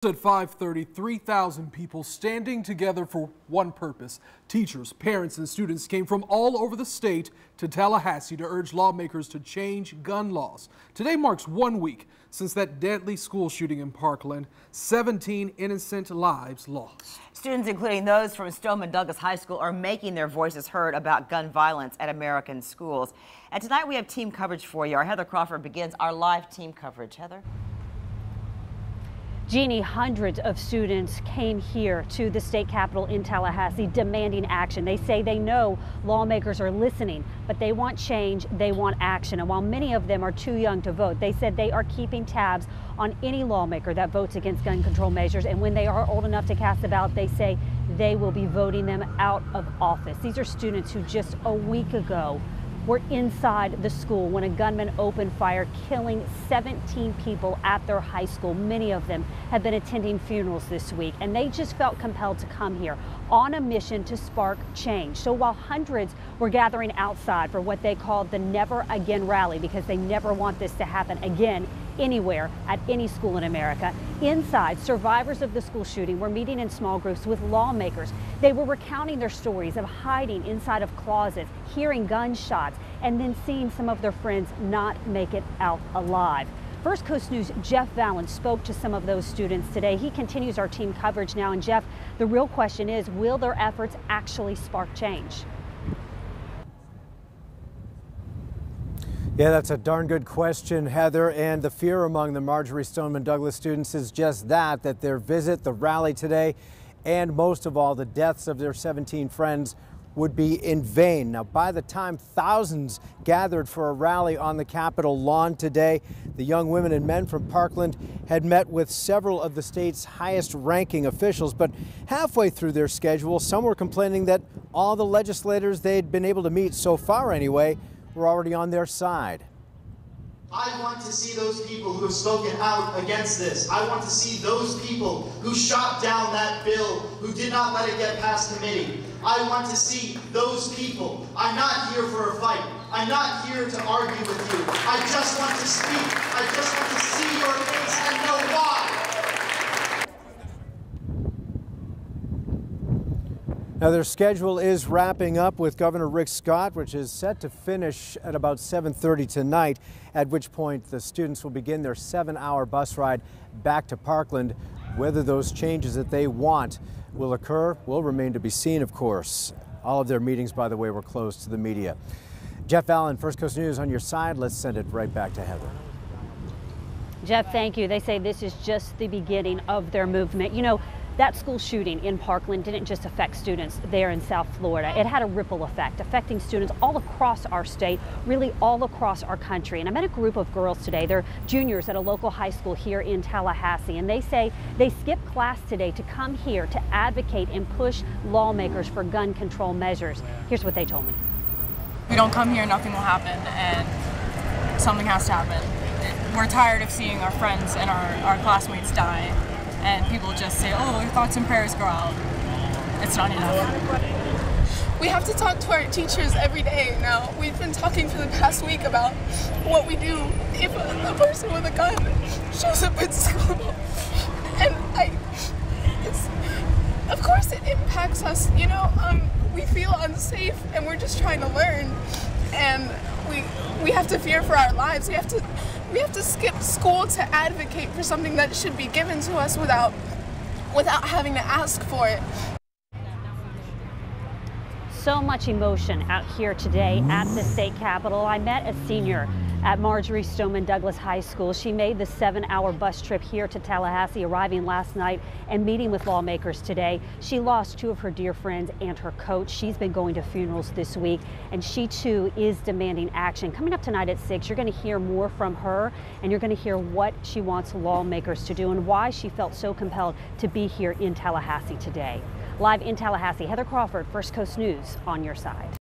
At 5:30, 3,000 people standing together for one purpose. Teachers, parents, and students came from all over the state to Tallahassee to urge lawmakers to change gun laws. Today marks 1 week since that deadly school shooting in Parkland, 17 innocent lives lost. Students, including those from Stoneman Douglas High School, are making their voices heard about gun violence at American schools. And tonight we have team coverage for you. Our Heather Crawford begins our live team coverage. Heather? Jeannie, hundreds of students came here to the state capitol in Tallahassee demanding action. They say they know lawmakers are listening, but they want change, they want action. And while many of them are too young to vote, they said they are keeping tabs on any lawmaker that votes against gun control measures. And when they are old enough to cast a ballot, they say they will be voting them out of office. These are students who just a week ago were inside the school when a gunman opened fire, killing 17 people at their high school. Many of them have been attending funerals this week, and they just felt compelled to come here on a mission to spark change. So while hundreds were gathering outside for what they called the Never Again rally, because they never want this to happen again anywhere at any school in America, inside, survivors of the school shooting were meeting in small groups with lawmakers. They were recounting their stories of hiding inside of closets, hearing gunshots, and then seeing some of their friends not make it out alive. First Coast News' Jeff Vallon spoke to some of those students today. He continues our team coverage now. And Jeff, the real question is, will their efforts actually spark change? Yeah, that's a darn good question, Heather. And the fear among the Marjory Stoneman Douglas students is just that their visit, the rally today, and most of all, the deaths of their 17 friends would be in vain. Now, by the time thousands gathered for a rally on the Capitol lawn today, the young women and men from Parkland had met with several of the state's highest ranking officials. But halfway through their schedule, some were complaining that all the legislators they'd been able to meet so far anyway were already on their side. I want to see those people who have spoken out against this. I want to see those people who shot down that bill, who did not let it get past committee. I want to see those people. I'm not here for a fight. I'm not here to argue with you. I just want to speak. I just want to see your face and know why. Now, their schedule is wrapping up with Governor Rick Scott, which is set to finish at about 7:30 tonight, at which point the students will begin their 7-hour bus ride back to Parkland. Whether those changes that they want will occur will remain to be seen, of course. All of their meetings, by the way, were closed to the media. Jeff Vallon, First Coast News on your side. Let's send it right back to Heather. Jeff, thank you. They say this is just the beginning of their movement. You know, that school shooting in Parkland didn't just affect students there in South Florida. It had a ripple effect, affecting students all across our state, really all across our country. And I met a group of girls today. They're juniors at a local high school here in Tallahassee, and they say they skipped class today to come here to advocate and push lawmakers for gun control measures. Here's what they told me. We don't come here, nothing will happen, and something has to happen. We're tired of seeing our friends and our classmates die. And people just say, oh, your thoughts and prayers go out. It's not enough. We have to talk to our teachers every day now. We've been talking for the past week about what we do if a person with a gun shows up at school. And of course it impacts us, you know. We feel unsafe and we're just trying to learn. And we have to fear for our lives. We have to skip school to advocate for something that should be given to us without having to ask for it. So much emotion out here today at the state capitol. I met a senior at Marjory Stoneman Douglas High School. She made the 7-hour bus trip here to Tallahassee, arriving last night and meeting with lawmakers today. She lost 2 of her dear friends and her coach. She's been going to funerals this week, and she too is demanding action. Coming up tonight at 6, you're going to hear more from her, and you're going to hear what she wants lawmakers to do and why she felt so compelled to be here in Tallahassee today. Live in Tallahassee, Heather Crawford, First Coast News on your side.